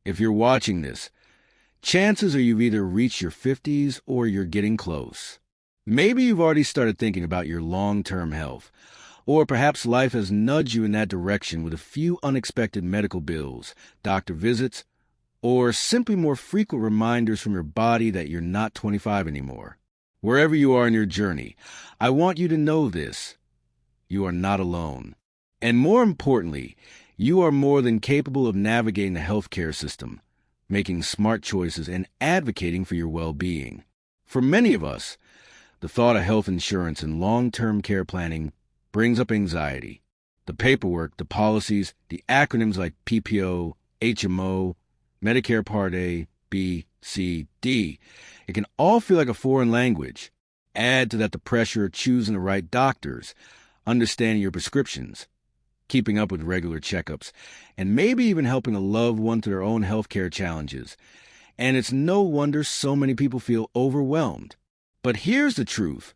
If you're watching this, chances are you've either reached your 50s or you're getting close. Maybe you've already started thinking about your long-term health, or perhaps life has nudged you in that direction with a few unexpected medical bills, doctor visits, or simply more frequent reminders from your body that you're not 25 anymore. Wherever you are in your journey, I want you to know this. You are not alone. And more importantly, you are more than capable of navigating the healthcare system, making smart choices, and advocating for your well-being. For many of us, the thought of health insurance and long-term care planning brings up anxiety. The paperwork, the policies, the acronyms like PPO, HMO, Medicare Part A, B, C, D. It can all feel like a foreign language. Add to that the pressure of choosing the right doctors, understanding your prescriptions, keeping up with regular checkups, and maybe even helping a loved one through their own healthcare challenges. And it's no wonder so many people feel overwhelmed. But here's the truth.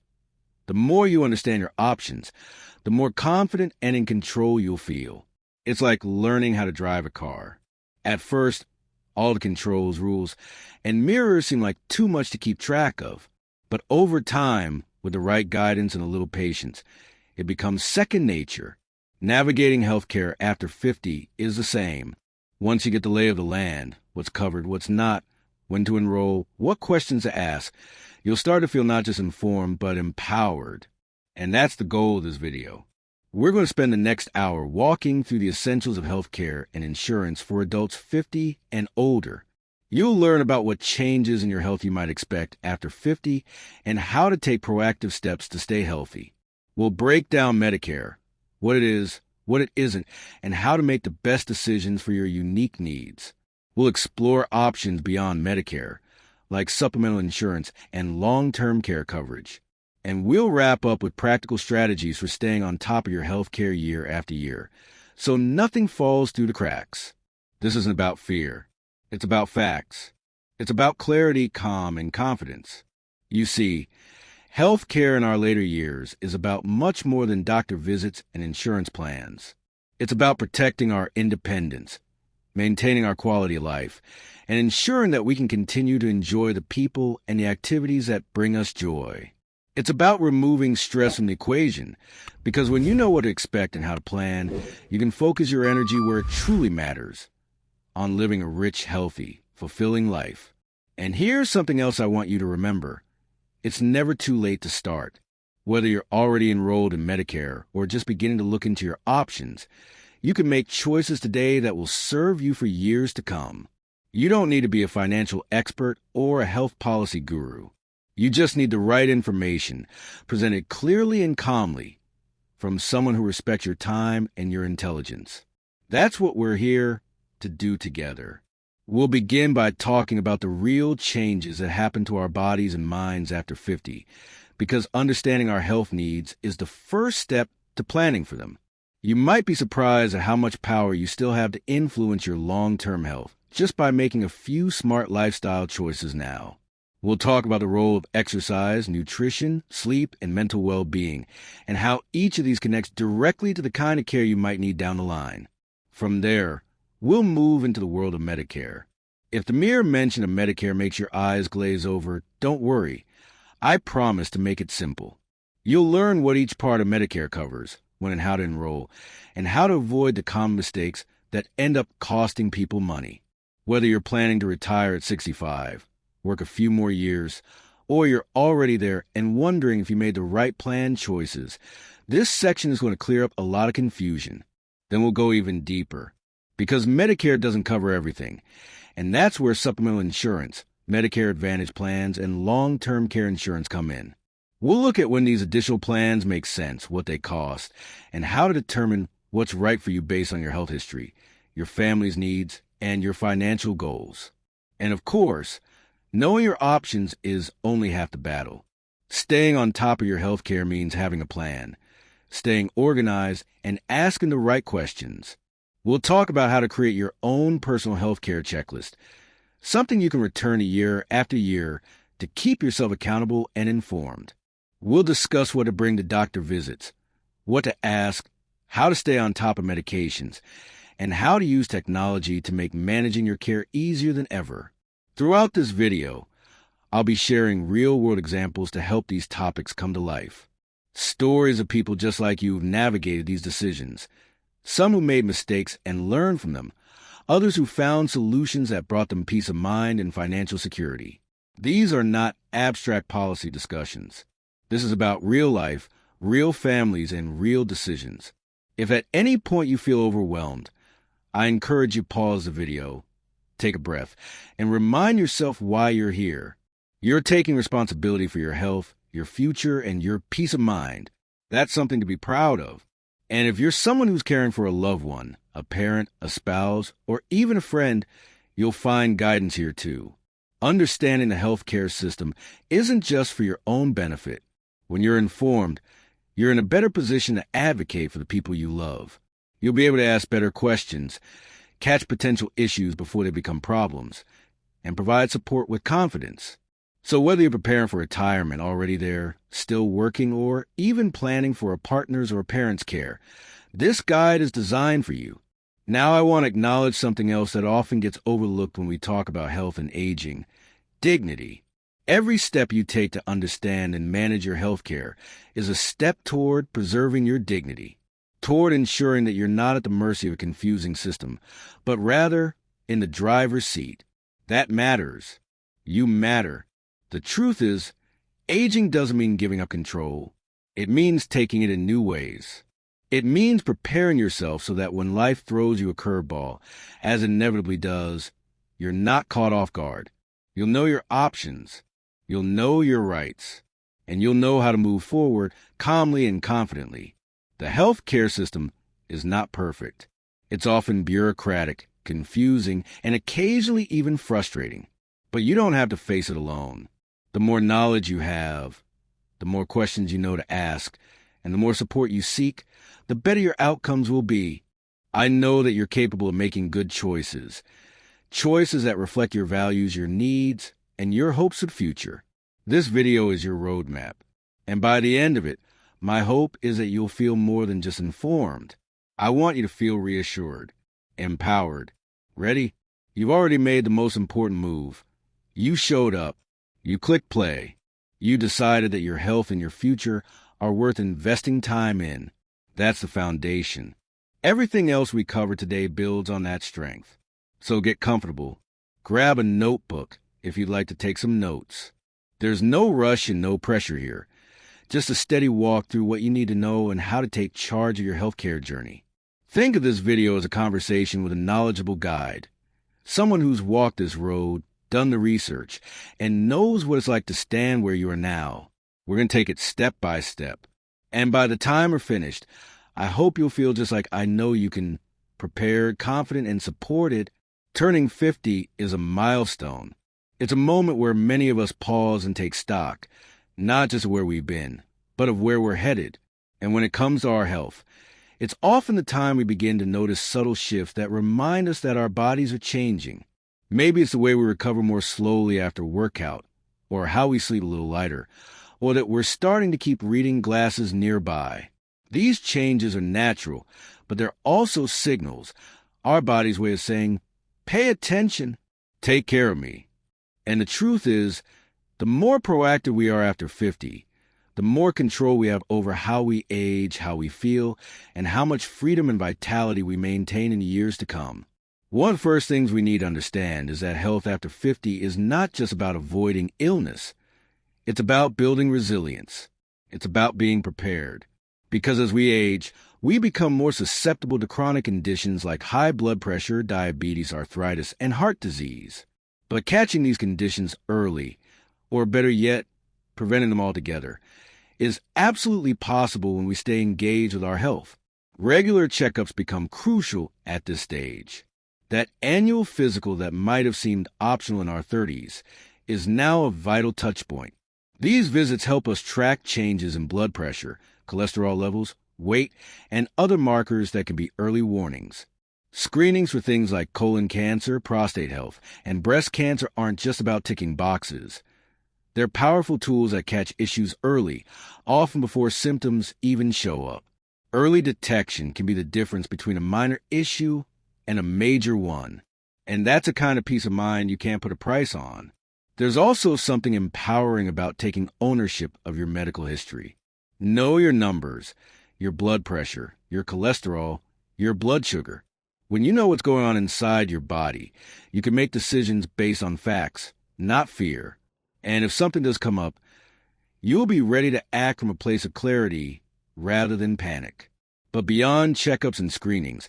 The more you understand your options, the more confident and in control you'll feel. It's like learning how to drive a car. At first, all the controls, rules, and mirrors seem like too much to keep track of. But over time, with the right guidance and a little patience, it becomes second nature. Navigating healthcare after 50 is the same. Once you get the lay of the land, what's covered, what's not, when to enroll, what questions to ask, you'll start to feel not just informed, but empowered. And that's the goal of this video. We're going to spend the next hour walking through the essentials of healthcare and insurance for adults 50 and older. You'll learn about what changes in your health you might expect after 50 and how to take proactive steps to stay healthy. We'll break down Medicare, what it is, what it isn't, and how to make the best decisions for your unique needs. We'll explore options beyond Medicare, like supplemental insurance and long-term care coverage. And we'll wrap up with practical strategies for staying on top of your healthcare year after year, so nothing falls through the cracks. This isn't about fear. It's about facts. It's about clarity, calm, and confidence. You see, healthcare in our later years is about much more than doctor visits and insurance plans. It's about protecting our independence, maintaining our quality of life, and ensuring that we can continue to enjoy the people and the activities that bring us joy. It's about removing stress from the equation, because when you know what to expect and how to plan, you can focus your energy where it truly matters, on living a rich, healthy, fulfilling life. And here's something else I want you to remember. It's never too late to start. Whether you're already enrolled in Medicare or just beginning to look into your options, you can make choices today that will serve you for years to come. You don't need to be a financial expert or a health policy guru. You just need the right information, presented clearly and calmly, from someone who respects your time and your intelligence. That's what we're here to do together. We'll begin by talking about the real changes that happen to our bodies and minds after 50, because understanding our health needs is the first step to planning for them. You might be surprised at how much power you still have to influence your long-term health just by making a few smart lifestyle choices now. We'll talk about the role of exercise, nutrition, sleep, and mental well-being, and how each of these connects directly to the kind of care you might need down the line. From there, we'll move into the world of Medicare. If the mere mention of Medicare makes your eyes glaze over, don't worry. I promise to make it simple. You'll learn what each part of Medicare covers, when and how to enroll, and how to avoid the common mistakes that end up costing people money. Whether you're planning to retire at 65, work a few more years, or you're already there and wondering if you made the right plan choices, this section is going to clear up a lot of confusion. Then we'll go even deeper, because Medicare doesn't cover everything, and that's where supplemental insurance, Medicare Advantage plans, and long-term care insurance come in. We'll look at when these additional plans make sense, what they cost, and how to determine what's right for you based on your health history, your family's needs, and your financial goals. And of course, knowing your options is only half the battle. Staying on top of your health care means having a plan, staying organized, and asking the right questions. We'll talk about how to create your own personal health care checklist, something you can return to year after year to keep yourself accountable and informed. We'll discuss what to bring to doctor visits, what to ask, how to stay on top of medications, and how to use technology to make managing your care easier than ever. Throughout this video, I'll be sharing real-world examples to help these topics come to life. Stories of people just like you who've navigated these decisions. Some who made mistakes and learned from them. Others who found solutions that brought them peace of mind and financial security. These are not abstract policy discussions. This is about real life, real families, and real decisions. If at any point you feel overwhelmed, I encourage you to pause the video, take a breath, and remind yourself why you're here. You're taking responsibility for your health, your future, and your peace of mind. That's something to be proud of. And if you're someone who's caring for a loved one, a parent, a spouse, or even a friend, you'll find guidance here too. Understanding the healthcare system isn't just for your own benefit. When you're informed, you're in a better position to advocate for the people you love. You'll be able to ask better questions, catch potential issues before they become problems, and provide support with confidence. So whether you're preparing for retirement, already there, still working, or even planning for a partner's or a parent's care, this guide is designed for you. Now I want to acknowledge something else that often gets overlooked when we talk about health and aging: dignity. Every step you take to understand and manage your health care is a step toward preserving your dignity, toward ensuring that you're not at the mercy of a confusing system, but rather in the driver's seat. That matters. You matter. The truth is, aging doesn't mean giving up control. It means taking it in new ways. It means preparing yourself so that when life throws you a curveball, as it inevitably does, you're not caught off guard. You'll know your options. You'll know your rights. And you'll know how to move forward calmly and confidently. The healthcare system is not perfect. It's often bureaucratic, confusing, and occasionally even frustrating. But you don't have to face it alone. The more knowledge you have, the more questions you know to ask, and the more support you seek, the better your outcomes will be. I know that you're capable of making good choices. Choices that reflect your values, your needs, and your hopes of the future. This video is your roadmap. And by the end of it, my hope is that you'll feel more than just informed. I want you to feel reassured, empowered. Ready? You've already made the most important move. You showed up. You clicked play. You decided that your health and your future are worth investing time in. That's the foundation. Everything else we covered today builds on that strength. So get comfortable. Grab a notebook if you'd like to take some notes. There's no rush and no pressure here. Just a steady walk through what you need to know and how to take charge of your healthcare journey. Think of this video as a conversation with a knowledgeable guide. Someone who's walked this road, done the research, and knows what it's like to stand where you are now. We're going to take it step by step. And by the time we're finished, I hope you'll feel just like I know you can, prepared, confident, and supported. Turning 50 is a milestone. It's a moment where many of us pause and take stock, not just of where we've been, but of where we're headed. And when it comes to our health, it's often the time we begin to notice subtle shifts that remind us that our bodies are changing. Maybe it's the way we recover more slowly after workout, or how we sleep a little lighter, or that we're starting to keep reading glasses nearby. These changes are natural, but they're also signals, our body's way of saying, pay attention, take care of me. And the truth is, the more proactive we are after 50, the more control we have over how we age, how we feel, and how much freedom and vitality we maintain in the years to come. One of the first things we need to understand is that health after 50 is not just about avoiding illness. It's about building resilience. It's about being prepared. Because as we age, we become more susceptible to chronic conditions like high blood pressure, diabetes, arthritis, and heart disease. But catching these conditions early, or better yet, preventing them altogether, is absolutely possible when we stay engaged with our health. Regular checkups become crucial at this stage. That annual physical that might have seemed optional in our 30s is now a vital touch point. These visits help us track changes in blood pressure, cholesterol levels, weight, and other markers that can be early warnings. Screenings for things like colon cancer, prostate health, and breast cancer aren't just about ticking boxes. They're powerful tools that catch issues early, often before symptoms even show up. Early detection can be the difference between a minor issue and a major one. And that's a kind of peace of mind you can't put a price on. There's also something empowering about taking ownership of your medical history. Know your numbers, your blood pressure, your cholesterol, your blood sugar. When you know what's going on inside your body, you can make decisions based on facts, not fear. And if something does come up, you'll be ready to act from a place of clarity rather than panic. But beyond checkups and screenings,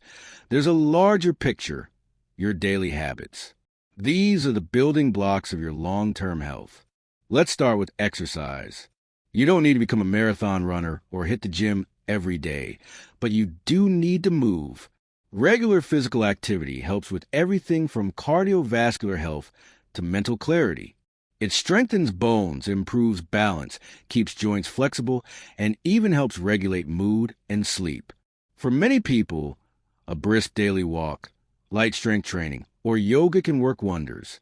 there's a larger picture, your daily habits. These are the building blocks of your long-term health. Let's start with exercise. You don't need to become a marathon runner or hit the gym every day, but you do need to move. Regular physical activity helps with everything from cardiovascular health to mental clarity. It strengthens bones, improves balance, keeps joints flexible, and even helps regulate mood and sleep. For many people, a brisk daily walk, light strength training, or yoga can work wonders.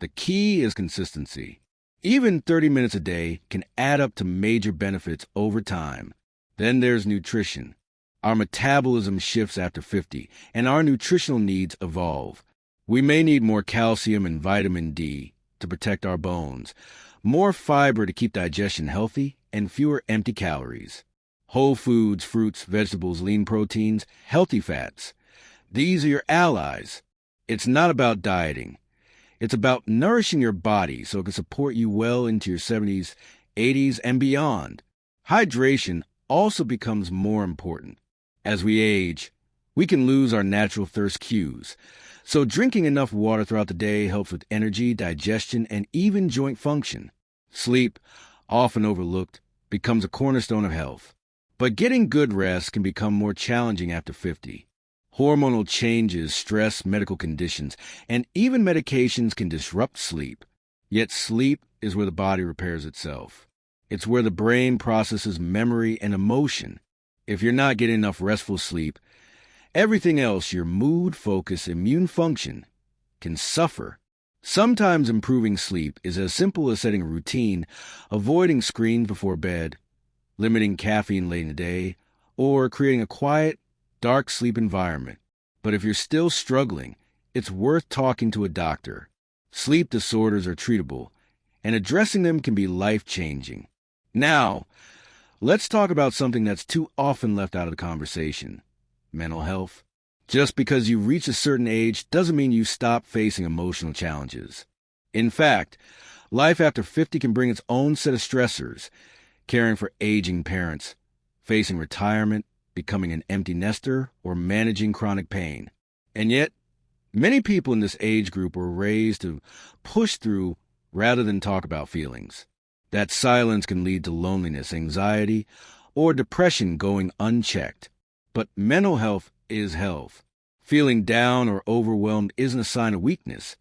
The key is consistency. Even 30 minutes a day can add up to major benefits over time. Then there's nutrition. Our metabolism shifts after 50, and our nutritional needs evolve. We may need more calcium and vitamin D to protect our bones, more fiber to keep digestion healthy, and fewer empty calories. Whole foods, fruits, vegetables, lean proteins, healthy fats. These are your allies. It's not about dieting. It's about nourishing your body so it can support you well into your 70s, 80s, and beyond. Hydration also becomes more important. As we age, we can lose our natural thirst cues. So drinking enough water throughout the day helps with energy, digestion, and even joint function. Sleep, often overlooked, becomes a cornerstone of health. But getting good rest can become more challenging after 50. Hormonal changes, stress, medical conditions, and even medications can disrupt sleep. Yet sleep is where the body repairs itself. It's where the brain processes memory and emotion. If you're not getting enough restful sleep, everything else, your mood, focus, immune function, can suffer. Sometimes improving sleep is as simple as setting a routine, avoiding screens before bed, limiting caffeine late in the day, or creating a quiet, dark sleep environment. But if you're still struggling, it's worth talking to a doctor. Sleep disorders are treatable, and addressing them can be life-changing. Now, let's talk about something that's too often left out of the conversation: mental health. Just because you've reached a certain age doesn't mean you stop facing emotional challenges. In fact, life after 50 can bring its own set of stressors: caring for aging parents, facing retirement, becoming an empty nester, or managing chronic pain. And yet, many people in this age group were raised to push through rather than talk about feelings. That silence can lead to loneliness, anxiety, or depression going unchecked. But mental health is health. Feeling down or overwhelmed isn't a sign of weakness.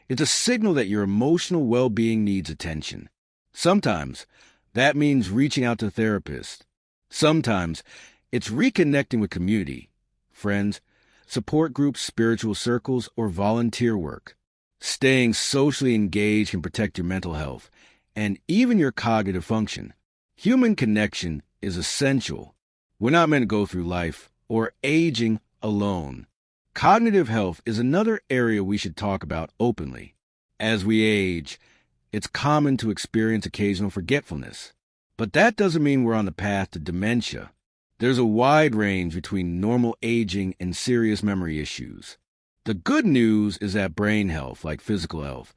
It's a signal that your emotional well-being needs attention. Sometimes that means reaching out to a therapist. Sometimes it's reconnecting with community, friends, support groups, spiritual circles, or volunteer work. Staying socially engaged can protect your mental health and even your cognitive function. Human connection is essential. We're not meant to go through life or aging alone. Cognitive health is another area we should talk about openly. As we age, it's common to experience occasional forgetfulness. But that doesn't mean we're on the path to dementia. There's a wide range between normal aging and serious memory issues. The good news is that brain health, like physical health,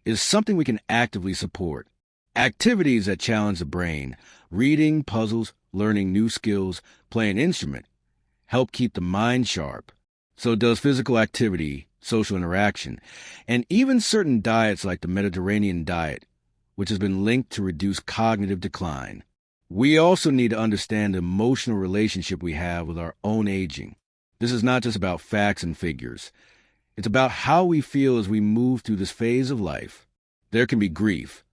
is something we can actively support. Activities that challenge the brain, reading, puzzles, learning new skills, playing an instrument, help keep the mind sharp. So does physical activity, social interaction, and even certain diets like the Mediterranean diet, which has been linked to reduce cognitive decline. We also need to understand the emotional relationship we have with our own aging. This is not just about facts and figures. It's about how we feel as we move through this phase of life. There can be grief.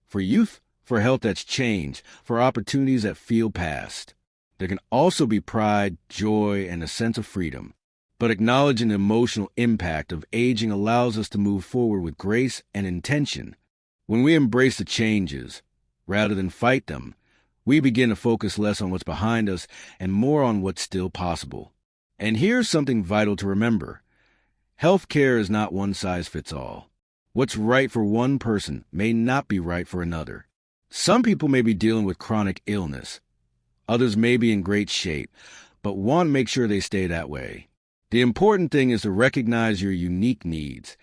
For youth, for health that's changed, for opportunities that feel past. There can also be pride, joy, and a sense of freedom. But acknowledging the emotional impact of aging allows us to move forward with grace and intention. When we embrace the changes, rather than fight them, we begin to focus less on what's behind us and more on what's still possible. And here's something vital to remember. Healthcare is not one size fits all. What's right for one person may not be right for another. Some people may be dealing with chronic illness. Others may be in great shape, but want to make sure they stay that way. The important thing is to recognize your unique needs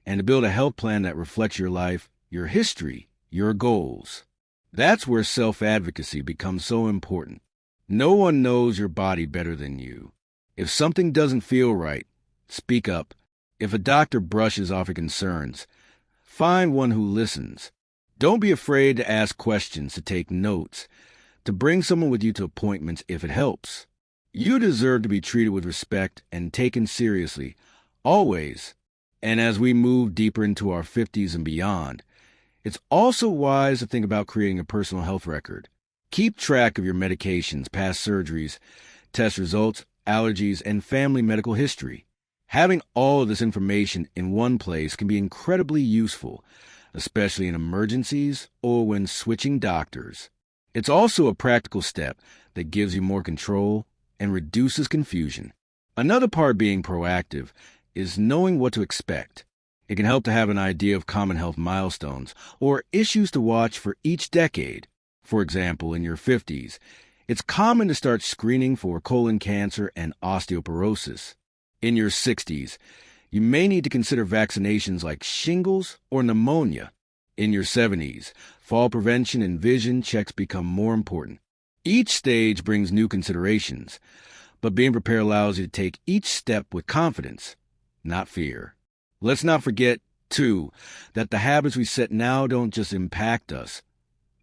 and to build a health plan that reflects your life, your history, your goals. That's where self-advocacy becomes so important. No one knows your body better than you. If something doesn't feel right, speak up. If a doctor brushes off your concerns, find one who listens. Don't be afraid to ask questions, to take notes, to bring someone with you to appointments if it helps. You deserve to be treated with respect and taken seriously, always. And as we move deeper into our 50s and beyond, it's also wise to think about creating a personal health record. Keep track of your medications, past surgeries, test results, allergies, and family medical history. Having all of this information in one place can be incredibly useful, especially in emergencies or when switching doctors. It's also a practical step that gives you more control and reduces confusion. Another part of being proactive is knowing what to expect. It can help to have an idea of common health milestones or issues to watch for each decade. For example, in your 50s, it's common to start screening for colon cancer and osteoporosis. In your 60s, you may need to consider vaccinations like shingles or pneumonia. In your 70s, fall prevention and vision checks become more important. Each stage brings new considerations, but being prepared allows you to take each step with confidence, not fear. Let's not forget, too, that the habits we set now don't just impact us.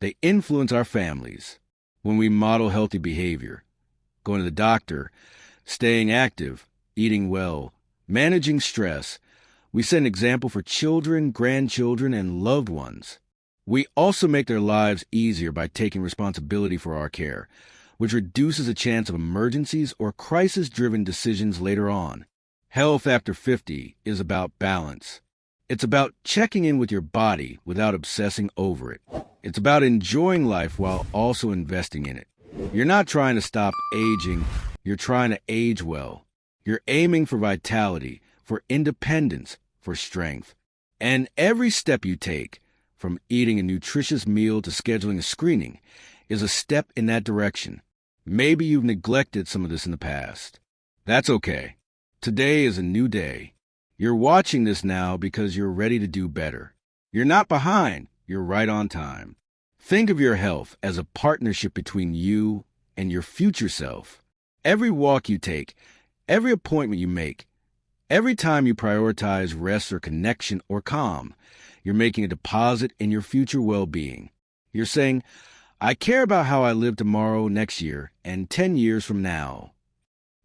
They influence our families. When we model healthy behavior, going to the doctor, staying active, eating well, managing stress, we set an example for children, grandchildren, and loved ones. We also make their lives easier by taking responsibility for our care, which reduces the chance of emergencies or crisis-driven decisions later on. Health after 50 is about balance. It's about checking in with your body without obsessing over it. It's about enjoying life while also investing in it. You're not trying to stop aging, you're trying to age well. You're aiming for vitality, for independence, for strength. And every step you take, from eating a nutritious meal to scheduling a screening, is a step in that direction. Maybe you've neglected some of this in the past. That's okay. Today is a new day. You're watching this now because you're ready to do better. You're not behind, you're right on time. Think of your health as a partnership between you and your future self. Every walk you take, every appointment you make, every time you prioritize rest or connection or calm, you're making a deposit in your future well-being. You're saying, I care about how I live tomorrow, next year, and 10 years from now.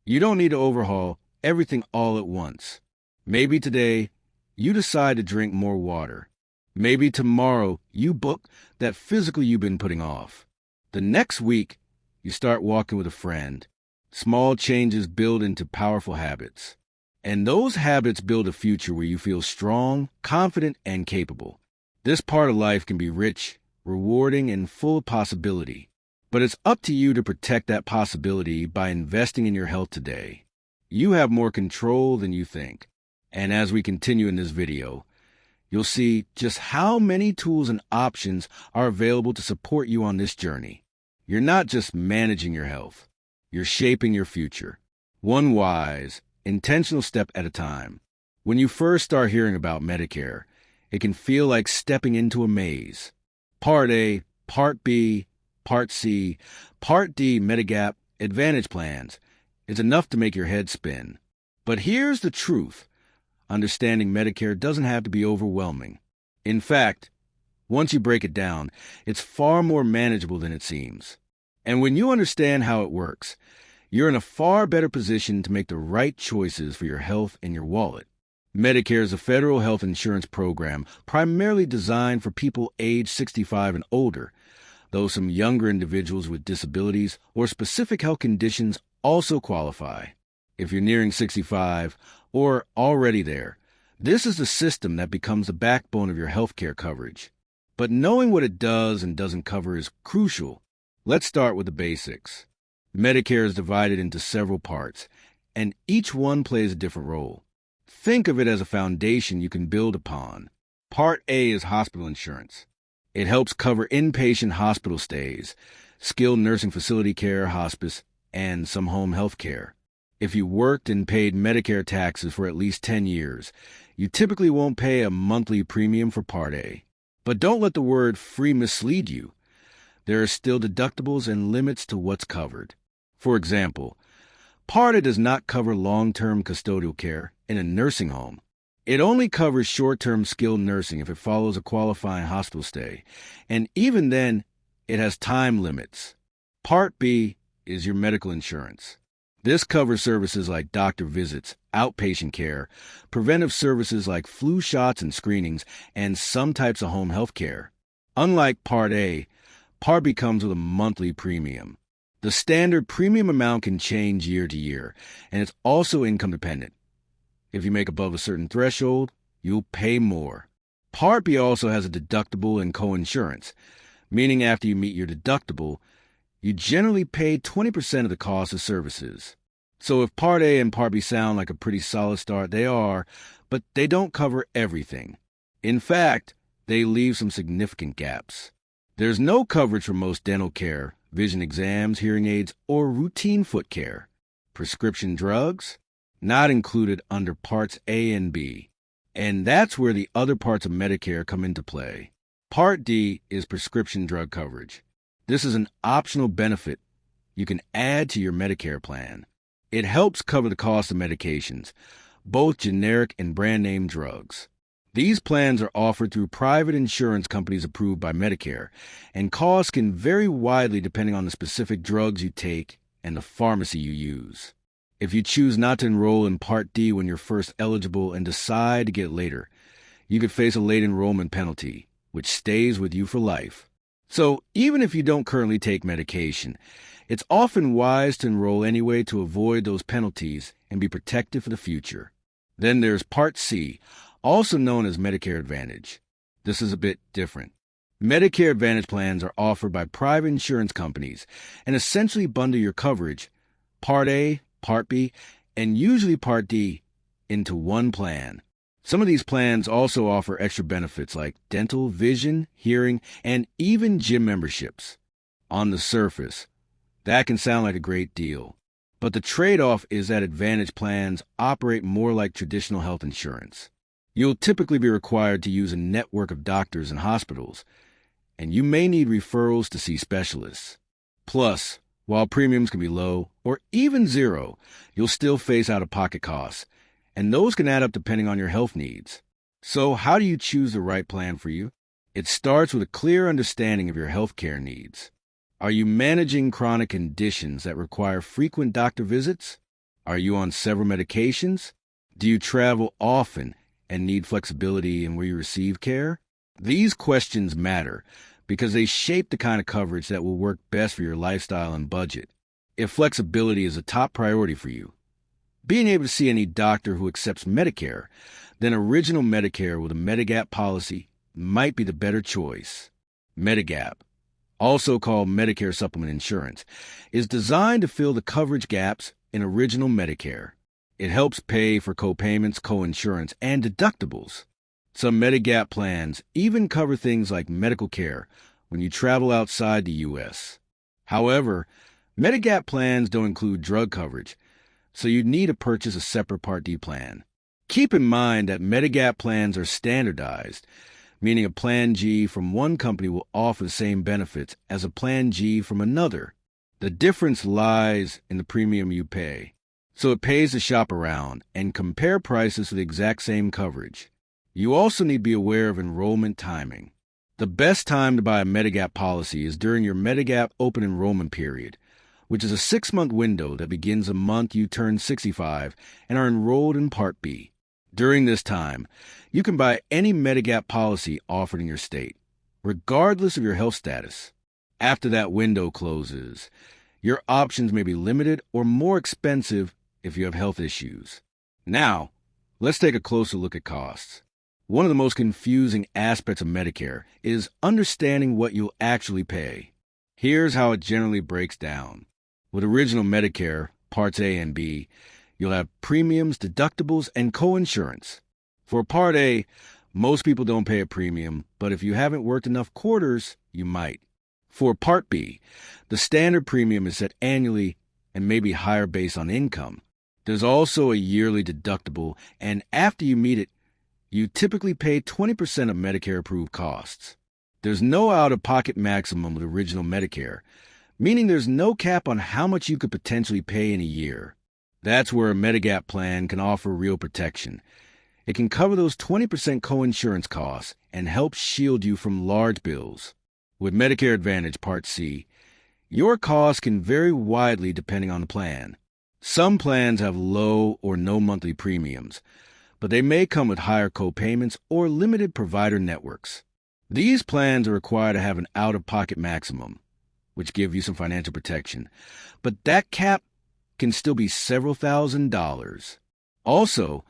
You don't need to overhaul everything all at once. Maybe today, you decide to drink more water. Maybe tomorrow, you book that physical you've been putting off. The next week, you start walking with a friend. Small changes build into powerful habits. And those habits build a future where you feel strong, confident, and capable. This part of life can be rich, rewarding, and full of possibility. But it's up to you to protect that possibility by investing in your health today. You have more control than you think. And as we continue in this video, you'll see just how many tools and options are available to support you on this journey. You're not just managing your health. You're shaping your future. One wise, intentional step at a time. When you first start hearing about Medicare, it can feel like stepping into a maze. Part A, Part B, Part C, Part D Medigap Advantage plans is enough to make your head spin. But here's the truth. Understanding Medicare doesn't have to be overwhelming. In fact, once you break it down, it's far more manageable than it seems. And when you understand how it works, you're in a far better position to make the right choices for your health and your wallet. Medicare is a federal health insurance program primarily designed for people age 65 and older, though some younger individuals with disabilities or specific health conditions also qualify. If you're nearing 65 or already there, this is the system that becomes the backbone of your healthcare coverage. But knowing what it does and doesn't cover is crucial. Let's start with the basics. Medicare is divided into several parts, and each one plays a different role. Think of it as a foundation you can build upon. Part A is hospital insurance. It helps cover inpatient hospital stays, skilled nursing facility care, hospice, and some home health care. If you worked and paid Medicare taxes for at least 10 years, you typically won't pay a monthly premium for Part A. But don't let the word free mislead you. There are still deductibles and limits to what's covered. For example, Part A does not cover long-term custodial care in a nursing home. It only covers short-term skilled nursing if it follows a qualifying hospital stay, and even then, it has time limits. Part B is your medical insurance. This covers services like doctor visits, outpatient care, preventive services like flu shots and screenings, and some types of home health care. Unlike Part A, Part B comes with a monthly premium. The standard premium amount can change year to year, and it's also income dependent. If you make above a certain threshold, you'll pay more. Part B also has a deductible and coinsurance, meaning after you meet your deductible, you generally pay 20% of the cost of services. So if Part A and Part B sound like a pretty solid start, they are, but they don't cover everything. In fact, they leave some significant gaps. There's no coverage for most dental care, vision exams, hearing aids, or routine foot care. Prescription drugs? Not included under Parts A and B. And that's where the other parts of Medicare come into play. Part D is prescription drug coverage. This is an optional benefit you can add to your Medicare plan. It helps cover the cost of medications, both generic and brand name drugs. These plans are offered through private insurance companies approved by Medicare, and costs can vary widely depending on the specific drugs you take and the pharmacy you use. If you choose not to enroll in Part D when you're first eligible and decide to get later, you could face a late enrollment penalty, which stays with you for life. So even if you don't currently take medication, it's often wise to enroll anyway to avoid those penalties and be protected for the future. Then there's Part C, also known as Medicare Advantage. This is a bit different. Medicare Advantage plans are offered by private insurance companies and essentially bundle your coverage, Part A, Part B, and usually Part D, into one plan. Some of these plans also offer extra benefits like dental, vision, hearing, and even gym memberships. On the surface, that can sound like a great deal, but the trade-off is that Advantage plans operate more like traditional health insurance. You'll typically be required to use a network of doctors and hospitals, and you may need referrals to see specialists. Plus, while premiums can be low or even zero, you'll still face out-of-pocket costs, and those can add up depending on your health needs. So how do you choose the right plan for you? It starts with a clear understanding of your health care needs. Are you managing chronic conditions that require frequent doctor visits? Are you on several medications? Do you travel often and need flexibility in where you receive care? These questions matter because they shape the kind of coverage that will work best for your lifestyle and budget. If flexibility is a top priority for you, being able to see any doctor who accepts Medicare, then Original Medicare with a Medigap policy might be the better choice. Medigap, also called Medicare Supplement Insurance, is designed to fill the coverage gaps in Original Medicare. It helps pay for co-payments, co-insurance, and deductibles. Some Medigap plans even cover things like medical care when you travel outside the U.S. However, Medigap plans don't include drug coverage, so you need to purchase a separate Part D plan. Keep in mind that Medigap plans are standardized, meaning a Plan G from one company will offer the same benefits as a Plan G from another. The difference lies in the premium you pay. So it pays to shop around and compare prices for the exact same coverage. You also need to be aware of enrollment timing. The best time to buy a Medigap policy is during your Medigap open enrollment period, which is a 6-month window that begins the month you turn 65 and are enrolled in Part B. During this time, you can buy any Medigap policy offered in your state, regardless of your health status. After that window closes, your options may be limited or more expensive if you have health issues. Now, let's take a closer look at costs. One of the most confusing aspects of Medicare is understanding what you'll actually pay. Here's how it generally breaks down. With Original Medicare, Parts A and B, You'll have premiums, deductibles, and co-insurance. For Part A, most people don't pay a premium, but if you haven't worked enough quarters, you might. For Part B, the standard premium is set annually and may be higher based on income. There's also a yearly deductible, and after you meet it, you typically pay 20% of Medicare-approved costs. There's no out-of-pocket maximum with original Medicare, meaning there's no cap on how much you could potentially pay in a year. That's where a Medigap plan can offer real protection. It can cover those 20% co-insurance costs and help shield you from large bills. With Medicare Advantage Part C, your costs can vary widely depending on the plan. Some plans have low or no monthly premiums, but they may come with higher co-payments or limited provider networks. These plans are required to have an out-of-pocket maximum, which give you some financial protection, but that cap can still be several $1,000s. Also,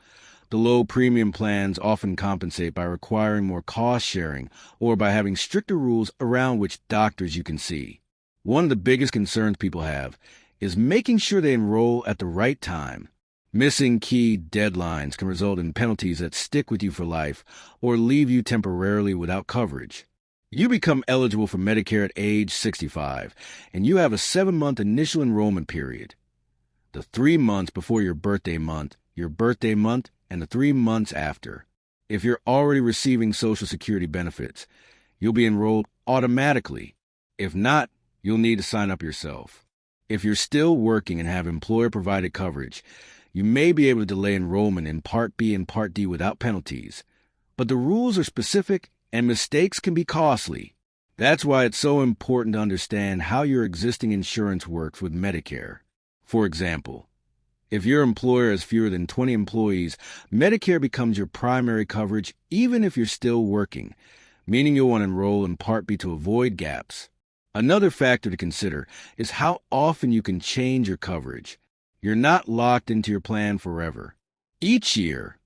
the low premium plans often compensate by requiring more cost sharing or by having stricter rules around which doctors you can see. One of the biggest concerns people have is making sure they enroll at the right time. Missing key deadlines can result in penalties that stick with you for life or leave you temporarily without coverage. You become eligible for Medicare at age 65, and you have a 7-month initial enrollment period. The 3 months before your birthday month, and the 3 months after. If you're already receiving Social Security benefits, you'll be enrolled automatically. If not, you'll need to sign up yourself. If you're still working and have employer-provided coverage, you may be able to delay enrollment in Part B and Part D without penalties. But the rules are specific and mistakes can be costly. That's why it's so important to understand how your existing insurance works with Medicare. For example, if your employer has fewer than 20 employees, Medicare becomes your primary coverage even if you're still working, meaning you'll want to enroll in Part B to avoid gaps. Another factor to consider is how often you can change your coverage. You're not locked into your plan forever. Each year,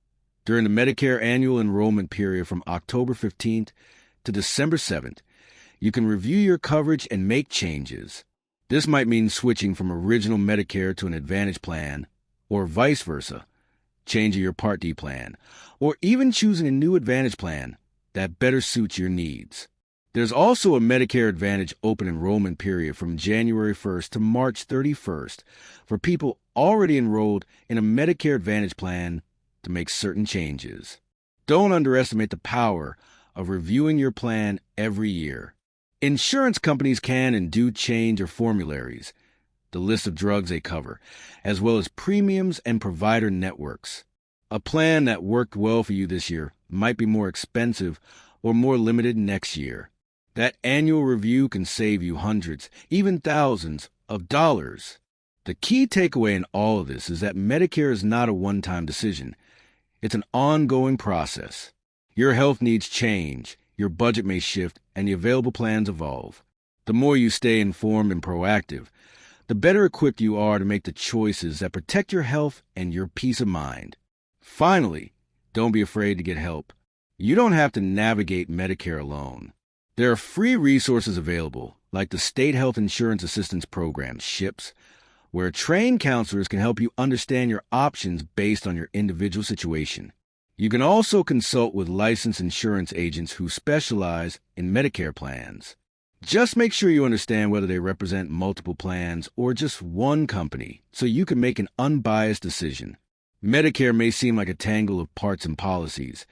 during the Medicare annual enrollment period from October 15th to December 7th, you can review your coverage and make changes. This might mean switching from original Medicare to an Advantage plan, or vice versa, changing your Part D plan, or even choosing a new Advantage plan that better suits your needs. There's also a Medicare Advantage open enrollment period from January 1st to March 31st for people already enrolled in a Medicare Advantage plan to make certain changes. Don't underestimate the power of reviewing your plan every year. Insurance companies can and do change your formularies, the list of drugs they cover, as well as premiums and provider networks. A plan that worked well for you this year might be more expensive or more limited next year. That annual review can save you hundreds, even thousands of dollars. The key takeaway in all of this is that Medicare is not a one-time decision. It's an ongoing process. Your health needs change, your budget may shift, and the available plans evolve. The more you stay informed and proactive, the better equipped you are to make the choices that protect your health and your peace of mind. Finally, don't be afraid to get help. You don't have to navigate Medicare alone. There are free resources available, like the State Health Insurance Assistance Program, SHIPS, where trained counselors can help you understand your options based on your individual situation. You can also consult with licensed insurance agents who specialize in Medicare plans. Just make sure you understand whether they represent multiple plans or just one company, so you can make an unbiased decision. Medicare may seem like a tangle of parts and policies,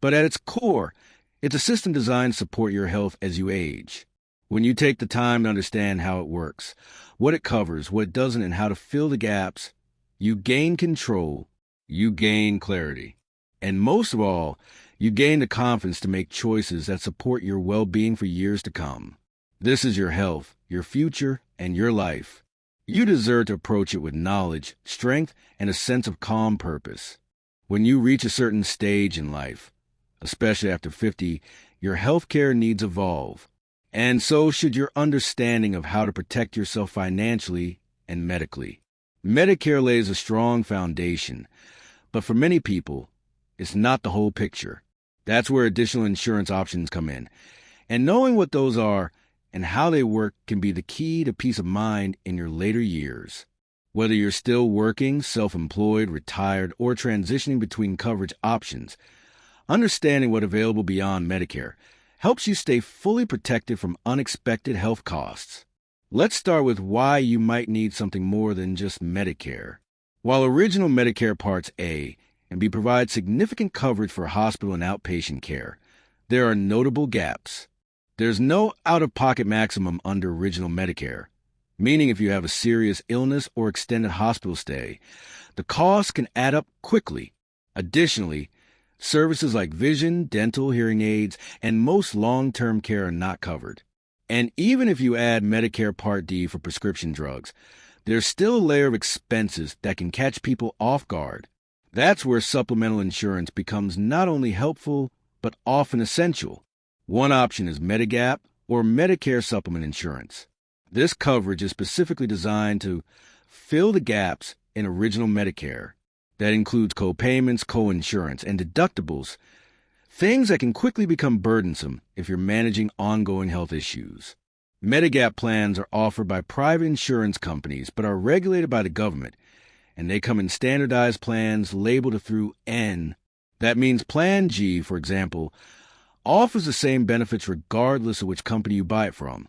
but at its core, it's a system designed to support your health as you age. When you take the time to understand how it works, what it covers, what it doesn't, and how to fill the gaps, you gain control, you gain clarity, and most of all, you gain the confidence to make choices that support your well-being for years to come. This is your health, your future, and your life. You deserve to approach it with knowledge, strength, and a sense of calm purpose. When you reach a certain stage in life, especially after 50, your healthcare needs evolve. And so should your understanding of how to protect yourself financially and medically. Medicare lays a strong foundation, but for many people, it's not the whole picture. That's where additional insurance options come in. And knowing what those are and how they work can be the key to peace of mind in your later years. Whether you're still working, self-employed, retired, or transitioning between coverage options, understanding what's available beyond Medicare helps you stay fully protected from unexpected health costs. Let's start with why you might need something more than just Medicare. While original Medicare Parts A and B provide significant coverage for hospital and outpatient care, there are notable gaps. There's no out-of-pocket maximum under original Medicare, meaning if you have a serious illness or extended hospital stay, the costs can add up quickly. Additionally, services like vision, dental, hearing aids, and most long-term care are not covered. And even if you add Medicare Part D for prescription drugs, there's still a layer of expenses that can catch people off guard. That's where supplemental insurance becomes not only helpful, but often essential. One option is Medigap or Medicare supplement insurance. This coverage is specifically designed to fill the gaps in original Medicare. That includes co-payments, co-insurance, and deductibles, things that can quickly become burdensome if you're managing ongoing health issues. Medigap plans are offered by private insurance companies but are regulated by the government, and they come in standardized plans labeled through N. That means Plan G, for example, offers the same benefits regardless of which company you buy it from.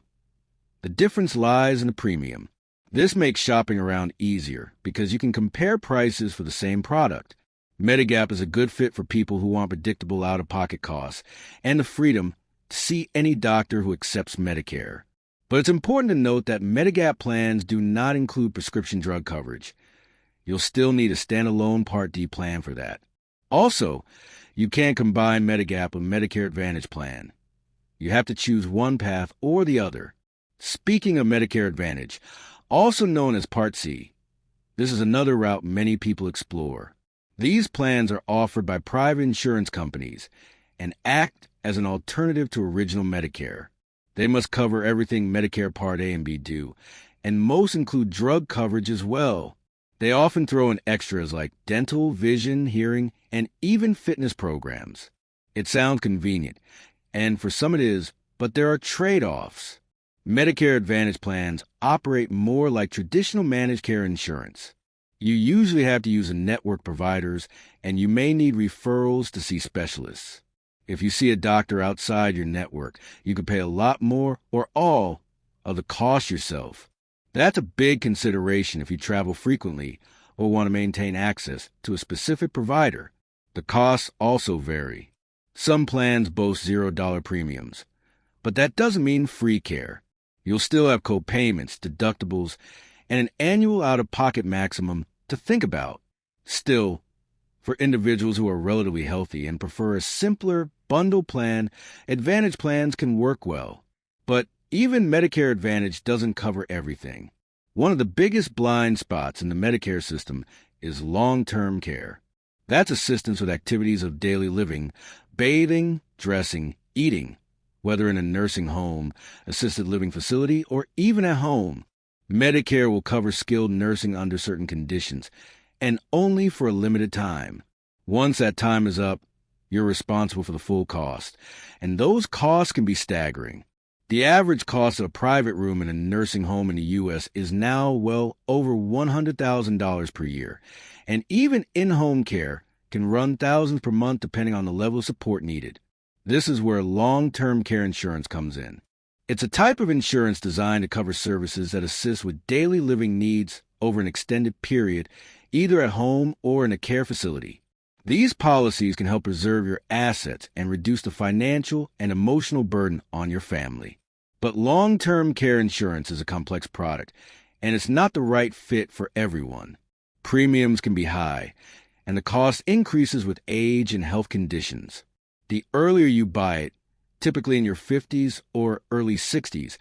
The difference lies in the premium. This makes shopping around easier because you can compare prices for the same product. Medigap is a good fit for people who want predictable out-of-pocket costs and the freedom to see any doctor who accepts Medicare. But it's important to note that Medigap plans do not include prescription drug coverage. You'll still need a standalone Part D plan for that. Also, you can't combine Medigap with Medicare Advantage plan. You have to choose one path or the other. Speaking of Medicare Advantage, also known as Part C, this is another route many people explore. These plans are offered by private insurance companies and act as an alternative to original Medicare. They must cover everything Medicare Part A and B do, and most include drug coverage as well. They often throw in extras like dental, vision, hearing, and even fitness programs. It sounds convenient, and for some it is, but there are trade-offs. Medicare Advantage plans operate more like traditional managed care insurance. You usually have to use a network providers, and you may need referrals to see specialists. If you see a doctor outside your network, you could pay a lot more or all of the cost yourself. That's a big consideration if you travel frequently or want to maintain access to a specific provider. The costs also vary. Some plans boast $0 premiums, but that doesn't mean free care. You'll still have co-payments, deductibles, and an annual out-of-pocket maximum to think about. Still, for individuals who are relatively healthy and prefer a simpler bundle plan, Advantage plans can work well. But even Medicare Advantage doesn't cover everything. One of the biggest blind spots in the Medicare system is long-term care. That's assistance with activities of daily living, bathing, dressing, eating, whether in a nursing home, assisted living facility, or even at home. Medicare will cover skilled nursing under certain conditions, and only for a limited time. Once that time is up, you're responsible for the full cost, and those costs can be staggering. The average cost of a private room in a nursing home in the U.S. is now well over $100,000 per year, and even in-home care can run thousands per month depending on the level of support needed. This is where long-term care insurance comes in. It's a type of insurance designed to cover services that assist with daily living needs over an extended period, either at home or in a care facility. These policies can help preserve your assets and reduce the financial and emotional burden on your family. But long-term care insurance is a complex product, and it's not the right fit for everyone. Premiums can be high, and the cost increases with age and health conditions. The earlier you buy it, typically in your 50s or early 60s,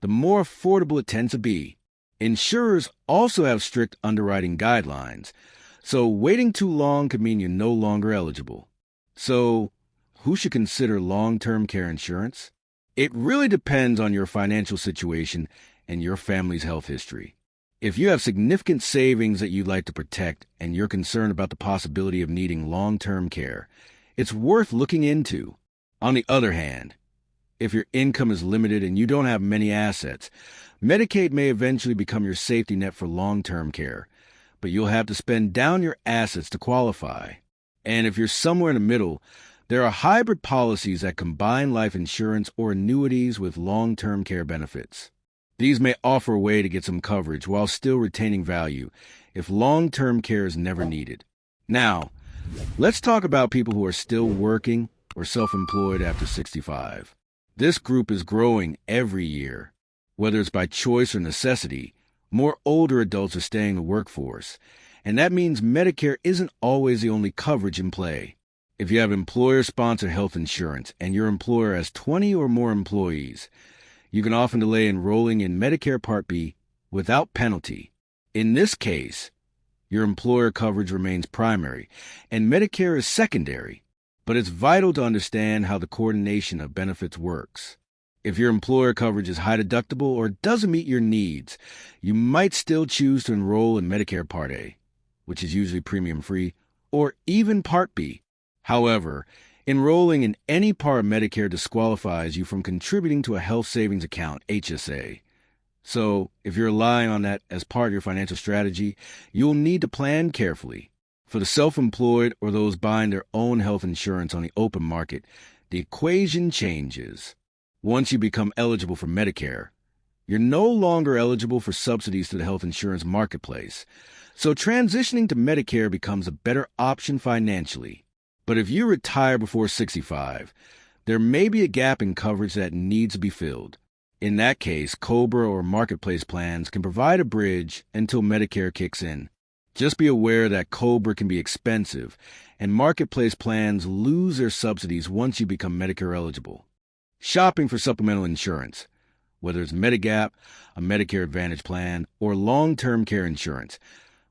the more affordable it tends to be. Insurers also have strict underwriting guidelines, so waiting too long could mean you're no longer eligible. So, who should consider long-term care insurance? It really depends on your financial situation and your family's health history. If you have significant savings that you'd like to protect and you're concerned about the possibility of needing long-term care, it's worth looking into. On the other hand, If your income is limited and you don't have many assets, Medicaid may eventually become your safety net for long-term care, but you'll have to spend down your assets to qualify. And if you're somewhere in the middle, there are hybrid policies that combine life insurance or annuities with long-term care benefits. These may offer a way to get some coverage while still retaining value if long-term care is never needed. Now, let's talk about people who are still working or self-employed after 65. This group is growing every year. Whether it's by choice or necessity, more older adults are staying in the workforce, and that means Medicare isn't always the only coverage in play. If you have employer-sponsored health insurance and your employer has 20 or more employees, you can often delay enrolling in Medicare Part B without penalty. In this case, your employer coverage remains primary, and Medicare is secondary, but it's vital to understand how the coordination of benefits works. If your employer coverage is high deductible or doesn't meet your needs, you might still choose to enroll in Medicare Part A, which is usually premium-free, or even Part B. However, enrolling in any part of Medicare disqualifies you from contributing to a health savings account, HSA. So, if you're relying on that as part of your financial strategy, you'll need to plan carefully. For the self-employed or those buying their own health insurance on the open market, the equation changes. Once you become eligible for Medicare, you're no longer eligible for subsidies to the health insurance marketplace, so transitioning to Medicare becomes a better option financially. But if you retire before 65, there may be a gap in coverage that needs to be filled. In that case, COBRA or marketplace plans can provide a bridge until Medicare kicks in. Just be aware that COBRA can be expensive, and marketplace plans lose their subsidies once you become Medicare eligible. Shopping for supplemental insurance, whether it's Medigap, a Medicare Advantage plan, or long-term care insurance,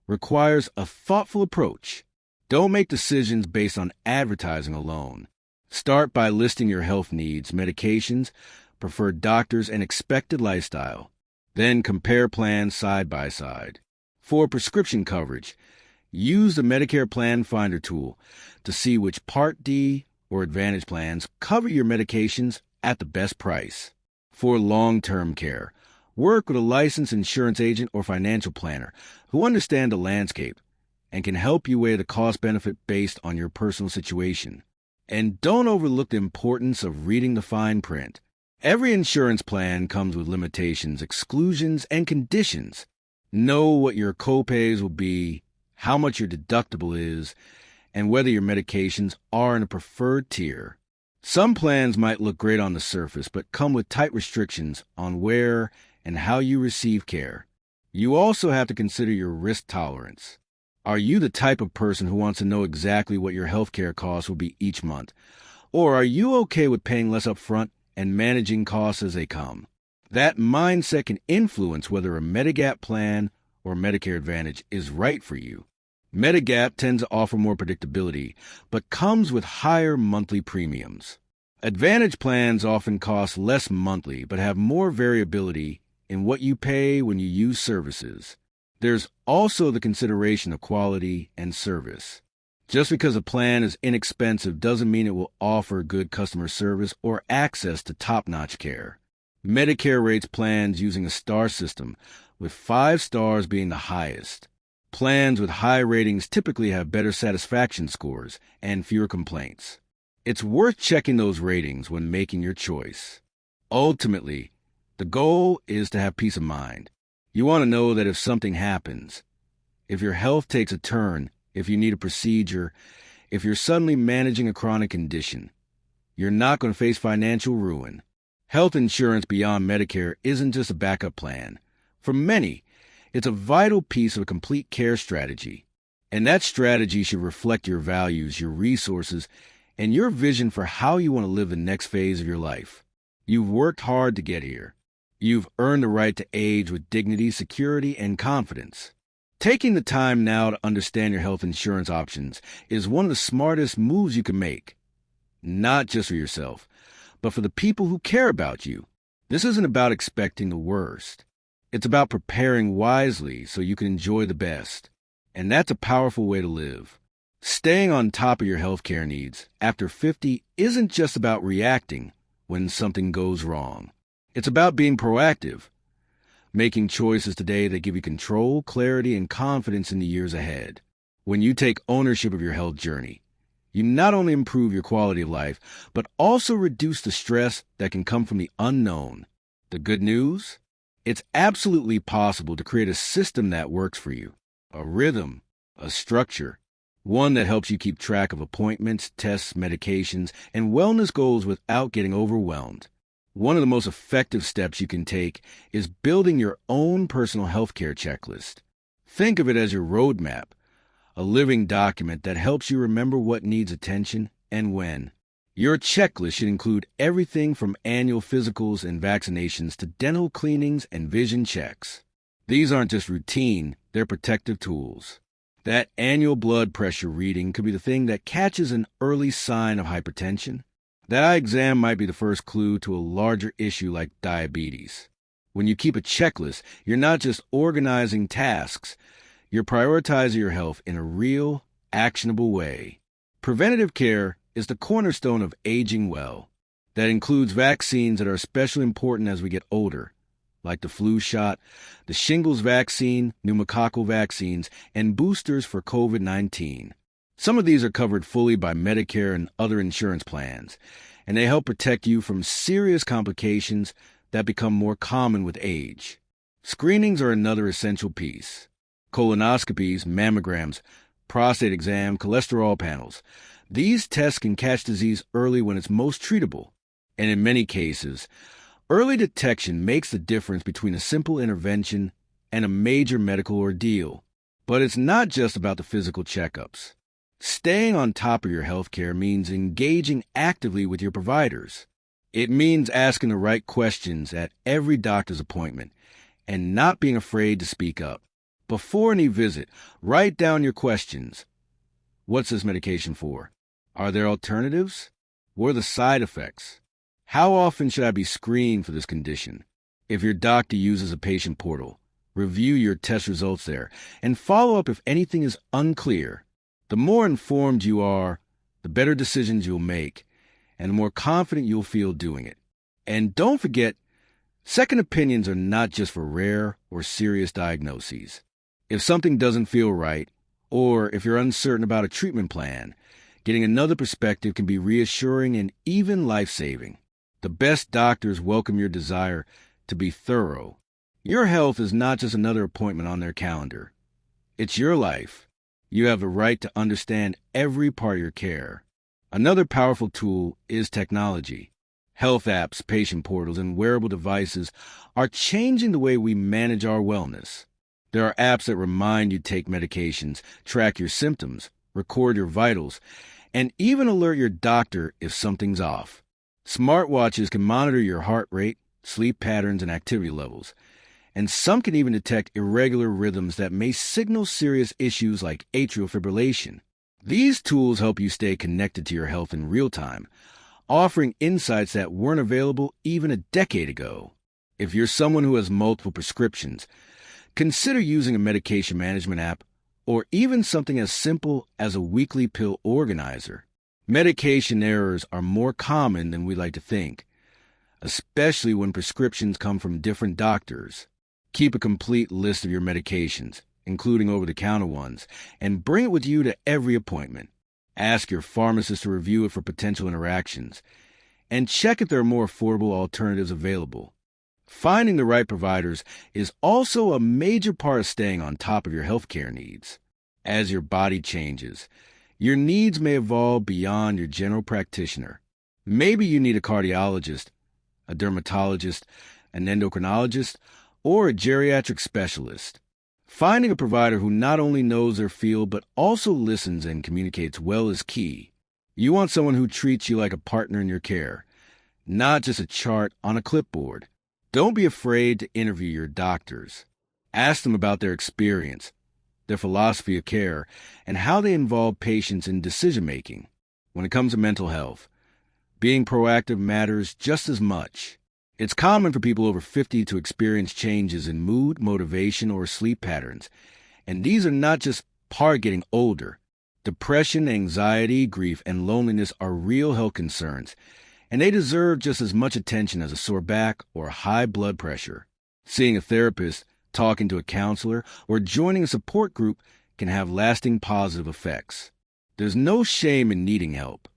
requires a thoughtful approach. Don't make decisions based on advertising alone. Start by listing your health needs, medications, preferred doctors, and expected lifestyle. Then compare plans side by side. For prescription coverage, use the Medicare Plan Finder tool to see which Part D or Advantage plans cover your medications at the best price. For long-term care, work with a licensed insurance agent or financial planner who understand the landscape and can help you weigh the cost-benefit based on your personal situation. And don't overlook the importance of reading the fine print. Every insurance plan comes with limitations, exclusions, and conditions. Know what your copays will be, how much your deductible is, and whether your medications are in a preferred tier. Some plans might look great on the surface, but come with tight restrictions on where and how you receive care. You also have to consider your risk tolerance. Are you the type of person who wants to know exactly what your health care costs will be each month? Or are you okay with paying less up front and managing costs as they come? That mindset can influence whether a Medigap plan or Medicare Advantage is right for you. Medigap tends to offer more predictability, but comes with higher monthly premiums. Advantage plans often cost less monthly, but have more variability in what you pay when you use services. There's also the consideration of quality and service. Just because a plan is inexpensive doesn't mean it will offer good customer service or access to top-notch care. Medicare rates plans using a star system, with 5 stars being the highest. Plans with high ratings typically have better satisfaction scores and fewer complaints. It's worth checking those ratings when making your choice. Ultimately, the goal is to have peace of mind. You want to know that if something happens, if your health takes a turn, if you need a procedure, if you're suddenly managing a chronic condition, you're not going to face financial ruin. Health insurance beyond Medicare isn't just a backup plan. For many, it's a vital piece of a complete care strategy. And that strategy should reflect your values, your resources, and your vision for how you want to live the next phase of your life. You've worked hard to get here. You've earned the right to age with dignity, security, and confidence. Taking the time now to understand your health insurance options is one of the smartest moves you can make. Not just for yourself, but for the people who care about you. This isn't about expecting the worst. It's about preparing wisely so you can enjoy the best. And that's a powerful way to live. Staying on top of your healthcare needs after 50 isn't just about reacting when something goes wrong. It's about being proactive, making choices today that give you control, clarity, and confidence in the years ahead. When you take ownership of your health journey, you not only improve your quality of life, but also reduce the stress that can come from the unknown. The good news? It's absolutely possible to create a system that works for you, a rhythm, a structure, one that helps you keep track of appointments, tests, medications, and wellness goals without getting overwhelmed. One of the most effective steps you can take is building your own personal healthcare checklist. Think of it as your roadmap, a living document that helps you remember what needs attention and when. Your checklist should include everything from annual physicals and vaccinations to dental cleanings and vision checks. These aren't just routine, they're protective tools. That annual blood pressure reading could be the thing that catches an early sign of hypertension. That eye exam might be the first clue to a larger issue like diabetes. When you keep a checklist, you're not just organizing tasks, you're prioritizing your health in a real, actionable way. Preventative care is the cornerstone of aging well. That includes vaccines that are especially important as we get older, like the flu shot, the shingles vaccine, pneumococcal vaccines, and boosters for COVID-19. Some of these are covered fully by Medicare and other insurance plans, and they help protect you from serious complications that become more common with age. Screenings are another essential piece. Colonoscopies, mammograms, prostate exam, cholesterol panels. These tests can catch disease early when it's most treatable. And in many cases, early detection makes the difference between a simple intervention and a major medical ordeal. But it's not just about the physical checkups. Staying on top of your health care means engaging actively with your providers. It means asking the right questions at every doctor's appointment and not being afraid to speak up. Before any visit, write down your questions. What's this medication for? Are there alternatives? What are the side effects? How often should I be screened for this condition? If your doctor uses a patient portal, review your test results there and follow up if anything is unclear. The more informed you are, the better decisions you'll make, and the more confident you'll feel doing it. And don't forget, second opinions are not just for rare or serious diagnoses. If something doesn't feel right, or if you're uncertain about a treatment plan, getting another perspective can be reassuring and even life-saving. The best doctors welcome your desire to be thorough. Your health is not just another appointment on their calendar. It's your life. You have the right to understand every part of your care. Another powerful tool is technology. Health apps, patient portals, and wearable devices are changing the way we manage our wellness. There are apps that remind you to take medications, track your symptoms, record your vitals, and even alert your doctor if something's off. Smartwatches can monitor your heart rate, sleep patterns, and activity levels. And some can even detect irregular rhythms that may signal serious issues like atrial fibrillation. These tools help you stay connected to your health in real time, offering insights that weren't available even a decade ago. If you're someone who has multiple prescriptions, consider using a medication management app or even something as simple as a weekly pill organizer. Medication errors are more common than we like to think, especially when prescriptions come from different doctors. Keep a complete list of your medications, including over-the-counter ones, and bring it with you to every appointment. Ask your pharmacist to review it for potential interactions, and check if there are more affordable alternatives available. Finding the right providers is also a major part of staying on top of your healthcare needs. As your body changes, your needs may evolve beyond your general practitioner. Maybe you need a cardiologist, a dermatologist, an endocrinologist, or a geriatric specialist. Finding a provider who not only knows their field but also listens and communicates well is key. You want someone who treats you like a partner in your care, not just a chart on a clipboard. Don't be afraid to interview your doctors. Ask them about their experience, their philosophy of care, and how they involve patients in decision-making. When it comes to mental health, being proactive matters just as much. It's common for people over 50 to experience changes in mood, motivation, or sleep patterns, and these are not just part of getting older. Depression, anxiety, grief, and loneliness are real health concerns, and they deserve just as much attention as a sore back or high blood pressure. Seeing a therapist, talking to a counselor, or joining a support group can have lasting positive effects. There's no shame in needing help.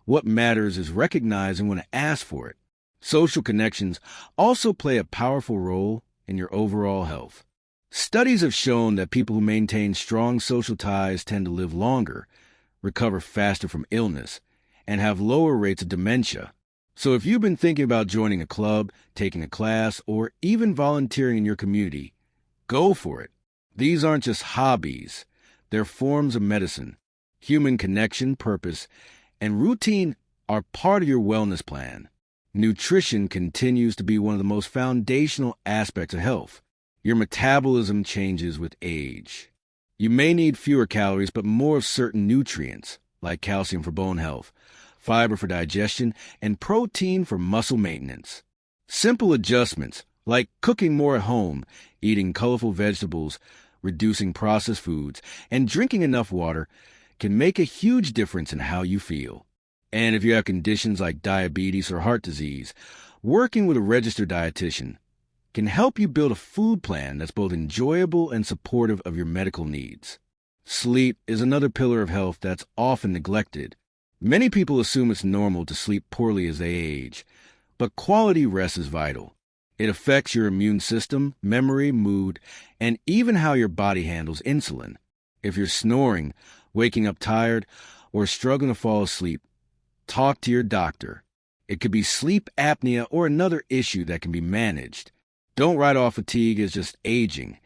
What matters is recognizing when to ask for it. Social connections also play a powerful role in your overall health. Studies have shown that people who maintain strong social ties tend to live longer, recover faster from illness, and have lower rates of dementia. So if you've been thinking about joining a club, taking a class, or even volunteering in your community, go for it. These aren't just hobbies. They're forms of medicine. Human connection, purpose, and routine are part of your wellness plan. Nutrition continues to be one of the most foundational aspects of health. Your metabolism changes with age. You may need fewer calories, but more of certain nutrients, like calcium for bone health, fiber for digestion, and protein for muscle maintenance. Simple adjustments, like cooking more at home, eating colorful vegetables, reducing processed foods, and drinking enough water, can make a huge difference in how you feel. And if you have conditions like diabetes or heart disease, working with a registered dietitian can help you build a food plan that's both enjoyable and supportive of your medical needs. Sleep is another pillar of health that's often neglected. Many people assume it's normal to sleep poorly as they age, but quality rest is vital. It affects your immune system, memory, mood, and even how your body handles insulin. If you're snoring, waking up tired, or struggling to fall asleep, talk to your doctor. It could be sleep apnea or another issue that can be managed. Don't write off fatigue as just aging.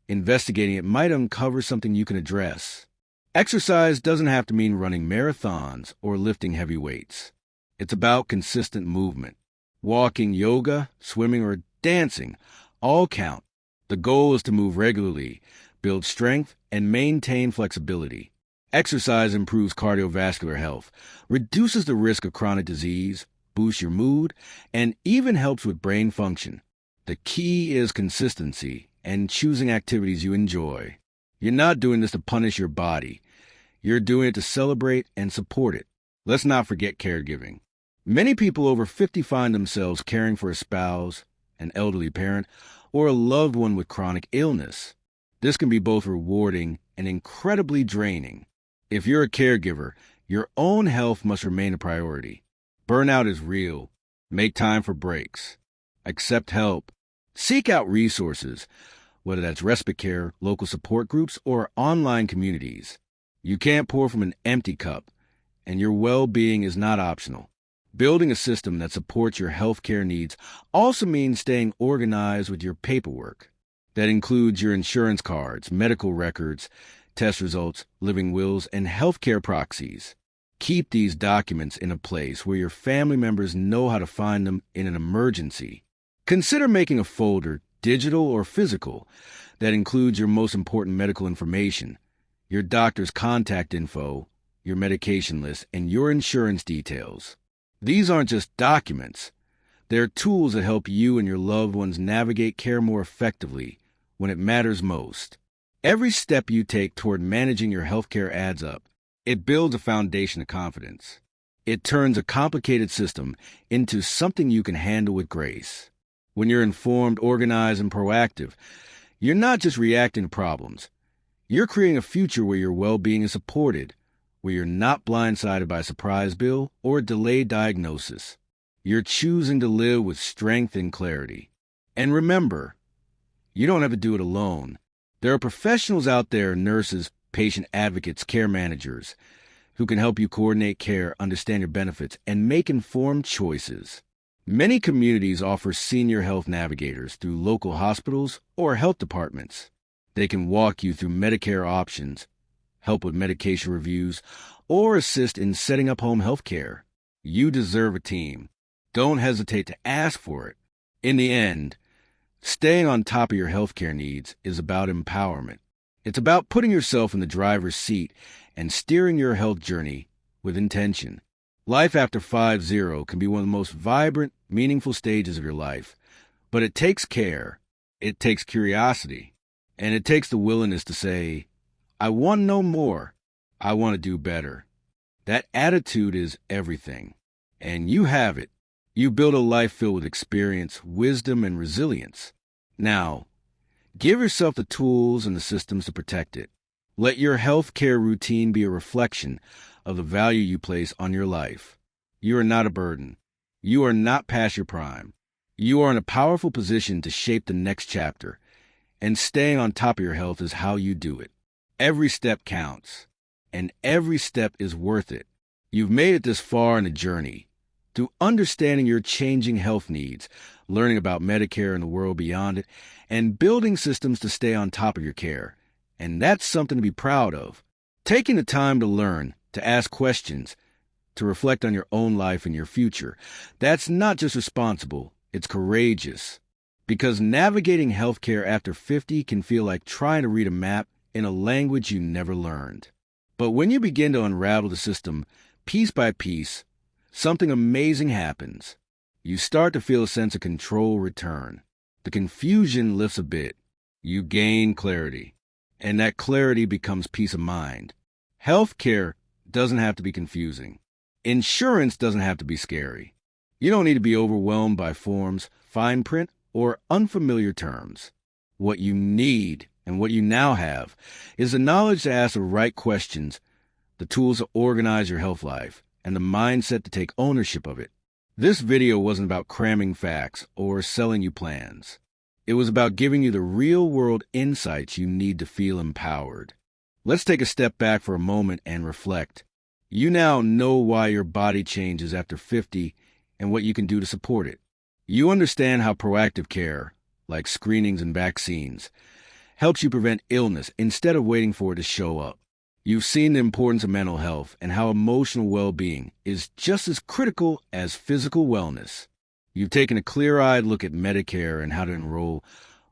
Investigating it might uncover something you can address. Exercise doesn't have to mean running marathons or lifting heavy weights. It's about consistent movement. Walking, yoga, swimming, or dancing all count. The goal is to move regularly, build strength, and maintain flexibility. Exercise improves cardiovascular health, reduces the risk of chronic disease, boosts your mood, and even helps with brain function. The key is consistency and choosing activities you enjoy. You're not doing this to punish your body. You're doing it to celebrate and support it. Let's not forget caregiving. Many people over 50 find themselves caring for a spouse, an elderly parent, or a loved one with chronic illness. This can be both rewarding and incredibly draining. If you're a caregiver, your own health must remain a priority. Burnout is real. Make time for breaks. Accept help. Seek out resources, whether that's respite care, local support groups, or online communities. You can't pour from an empty cup, and your well-being is not optional. Building a system that supports your healthcare needs also means staying organized with your paperwork. That includes your insurance cards, medical records, test results, living wills, and healthcare proxies. Keep these documents in a place where your family members know how to find them in an emergency. Consider making a folder, digital or physical, that includes your most important medical information, your doctor's contact info, your medication list, and your insurance details. These aren't just documents. They're tools that help you and your loved ones navigate care more effectively when it matters most. Every step you take toward managing your healthcare adds up. It builds a foundation of confidence. It turns a complicated system into something you can handle with grace. When you're informed, organized, and proactive, you're not just reacting to problems. You're creating a future where your well-being is supported, where you're not blindsided by a surprise bill or a delayed diagnosis. You're choosing to live with strength and clarity. And remember, you don't have to do it alone. There are professionals out there, nurses, patient advocates, care managers, who can help you coordinate care, understand your benefits, and make informed choices. Many communities offer senior health navigators through local hospitals or health departments. They can walk you through Medicare options, help with medication reviews, or assist in setting up home health care. You deserve a team. Don't hesitate to ask for it. In the end, staying on top of your healthcare needs is about empowerment. It's about putting yourself in the driver's seat and steering your health journey with intention. Life after 50 can be one of the most vibrant, meaningful stages of your life, but it takes care, it takes curiosity, and it takes the willingness to say, I want to know more, I want to do better. That attitude is everything. And you have it. You build a life filled with experience, wisdom, and resilience. Now, give yourself the tools and the systems to protect it. Let your healthcare routine be a reflection of the value you place on your life. You are not a burden. You are not past your prime. You are in a powerful position to shape the next chapter, and staying on top of your health is how you do it. Every step counts, and every step is worth it. You've made it this far in the journey. Through understanding your changing health needs, learning about Medicare and the world beyond it, and building systems to stay on top of your care. And that's something to be proud of. Taking the time to learn, to ask questions, to reflect on your own life and your future, that's not just responsible, it's courageous. Because navigating healthcare after 50 can feel like trying to read a map in a language you never learned. But when you begin to unravel the system, piece by piece, something amazing happens. You start to feel a sense of control return. The confusion lifts a bit. You gain clarity. And that clarity becomes peace of mind. Healthcare doesn't have to be confusing. Insurance doesn't have to be scary. You don't need to be overwhelmed by forms, fine print, or unfamiliar terms. What you need, and what you now have, is the knowledge to ask the right questions, the tools to organize your health life, and the mindset to take ownership of it. This video wasn't about cramming facts or selling you plans. It was about giving you the real-world insights you need to feel empowered. Let's take a step back for a moment and reflect. You now know why your body changes after 50 and what you can do to support it. You understand how proactive care, like screenings and vaccines, helps you prevent illness instead of waiting for it to show up. You've seen the importance of mental health and how emotional well-being is just as critical as physical wellness. You've taken a clear-eyed look at Medicare and how to enroll,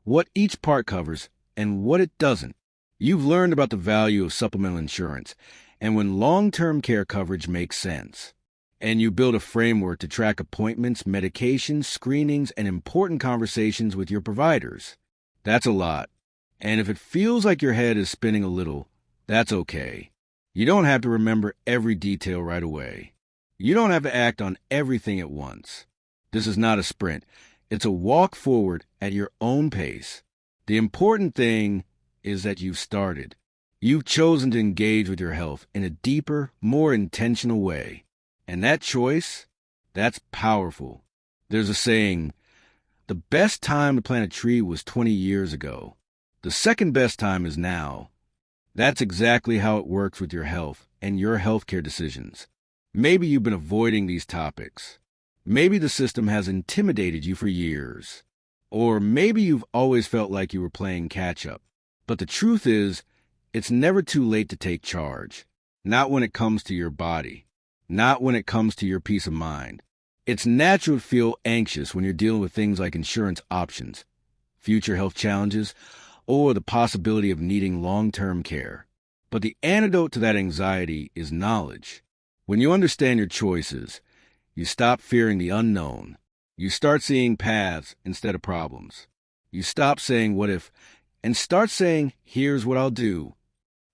what each part covers, and what it doesn't. You've learned about the value of supplemental insurance and when long-term care coverage makes sense. And you build a framework to track appointments, medications, screenings, and important conversations with your providers. That's a lot. And if it feels like your head is spinning a little, that's okay. You don't have to remember every detail right away. You don't have to act on everything at once. This is not a sprint. It's a walk forward at your own pace. The important thing is that you've started. You've chosen to engage with your health in a deeper, more intentional way. And that choice, that's powerful. There's a saying, the best time to plant a tree was 20 years ago. The second best time is now. That's exactly how it works with your health and your healthcare decisions. Maybe you've been avoiding these topics. Maybe the system has intimidated you for years. Or maybe you've always felt like you were playing catch-up. But the truth is, it's never too late to take charge. Not when it comes to your body. Not when it comes to your peace of mind. It's natural to feel anxious when you're dealing with things like insurance options, future health challenges, or the possibility of needing long-term care. But the antidote to that anxiety is knowledge. When you understand your choices, you stop fearing the unknown. You start seeing paths instead of problems. You stop saying, what if, and start saying, here's what I'll do.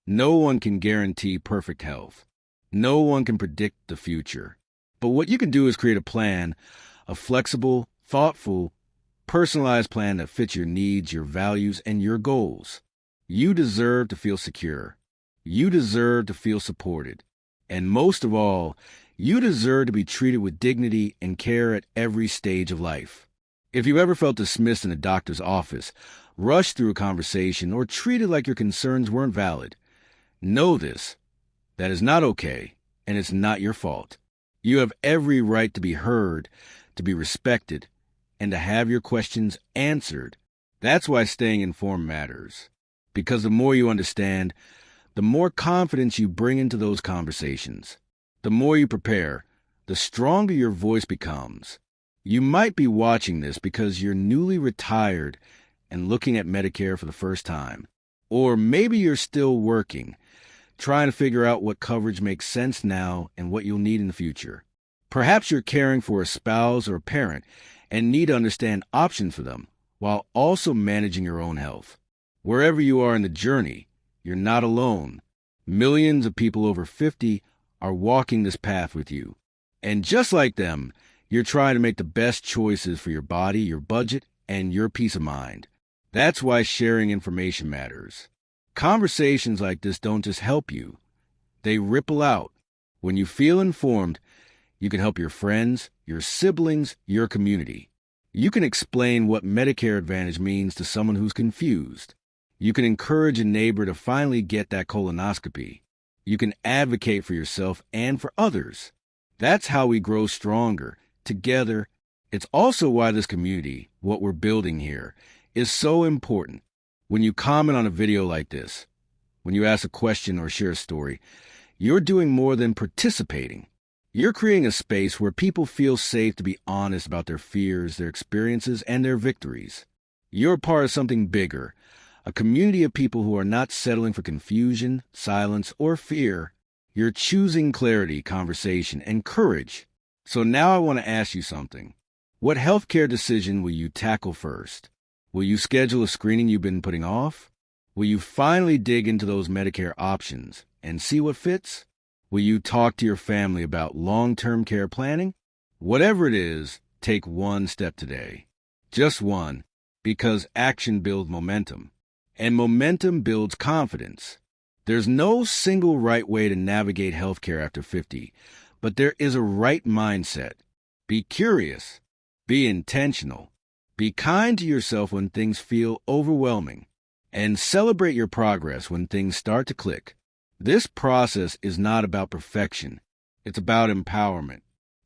No one can guarantee perfect health. No one can predict the future. But what you can do is create a plan, a flexible, thoughtful, personalized plan that fits your needs, your values, and your goals. You deserve to feel secure. You deserve to feel supported. And most of all, you deserve to be treated with dignity and care at every stage of life. If you ever felt dismissed in a doctor's office, rushed through a conversation, or treated like your concerns weren't valid, know this. That is not okay, and it's not your fault. You have every right to be heard, to be respected, and to have your questions answered. That's why staying informed matters. Because the more you understand, the more confidence you bring into those conversations. The more you prepare, the stronger your voice becomes. You might be watching this because you're newly retired and looking at Medicare for the first time. Or maybe you're still working, trying to figure out what coverage makes sense now and what you'll need in the future. Perhaps you're caring for a spouse or a parent and need to understand options for them while also managing your own health. Wherever you are in the journey, you're not alone. Millions of people over 50 are walking this path with you. And just like them, you're trying to make the best choices for your body, your budget, and your peace of mind. That's why sharing information matters. Conversations like this don't just help you, they ripple out. When you feel informed, you can help your friends, your siblings, your community. You can explain what Medicare Advantage means to someone who's confused. You can encourage a neighbor to finally get that colonoscopy. You can advocate for yourself and for others. That's how we grow stronger, together. It's also why this community, what we're building here, is so important. When you comment on a video like this, when you ask a question or share a story, you're doing more than participating. You're creating a space where people feel safe to be honest about their fears, their experiences, and their victories. You're part of something bigger, a community of people who are not settling for confusion, silence, or fear. You're choosing clarity, conversation, and courage. So now I want to ask you something. What healthcare decision will you tackle first? Will you schedule a screening you've been putting off? Will you finally dig into those Medicare options and see what fits? Will you talk to your family about long-term care planning? Whatever it is, take one step today. Just one, because action builds momentum, and momentum builds confidence. There's no single right way to navigate healthcare after 50, but there is a right mindset. Be curious. Be intentional. Be kind to yourself when things feel overwhelming, and celebrate your progress when things start to click. This process is not about perfection. It's about empowerment.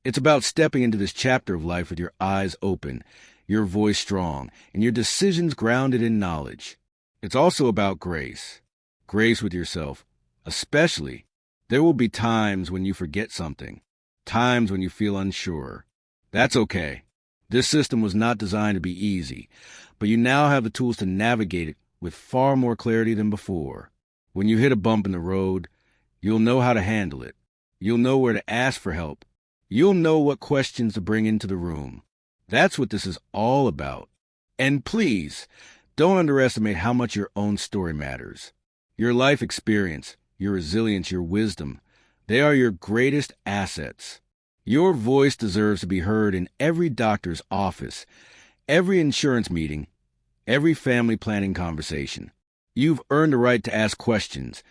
It's about stepping into this chapter of life with your eyes open, your voice strong, and your decisions grounded in knowledge. It's also about grace. Grace with yourself, especially. There will be times when you forget something, times when you feel unsure. That's okay. This system was not designed to be easy, but you now have the tools to navigate it with far more clarity than before. When you hit a bump in the road, you'll know how to handle it. You'll know where to ask for help. You'll know what questions to bring into the room. That's what this is all about. And please, don't underestimate how much your own story matters. Your life experience, your resilience, your wisdom, they are your greatest assets. Your voice deserves to be heard in every doctor's office, every insurance meeting, every family planning conversation. You've earned the right to ask questions,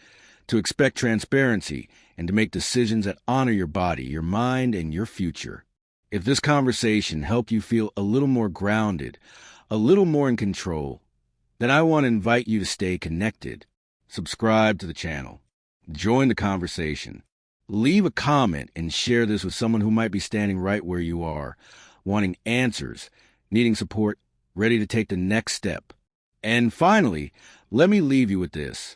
to expect transparency, and to make decisions that honor your body, your mind, and your future. If this conversation helped you feel a little more grounded, a little more in control, then I want to invite you to stay connected. Subscribe to the channel. Join the conversation. Leave a comment and share this with someone who might be standing right where you are, wanting answers, needing support, ready to take the next step. And finally, let me leave you with this.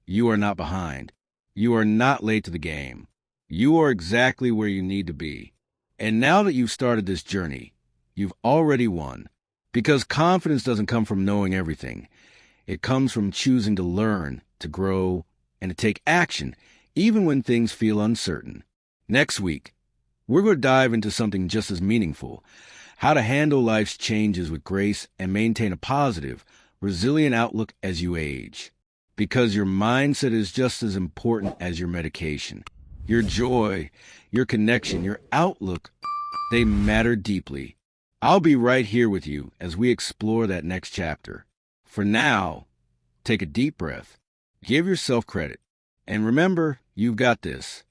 You are not behind. You are not late to the game. You are exactly where you need to be. And now that you've started this journey, you've already won. Because confidence doesn't come from knowing everything. It comes from choosing to learn, to grow, and to take action, even when things feel uncertain. Next week, we're going to dive into something just as meaningful: how to handle life's changes with grace and maintain a positive, resilient outlook as you age. Because your mindset is just as important as your medication. Your joy, your connection, your outlook, they matter deeply. I'll be right here with you as we explore that next chapter. For now, take a deep breath, give yourself credit, and remember, you've got this.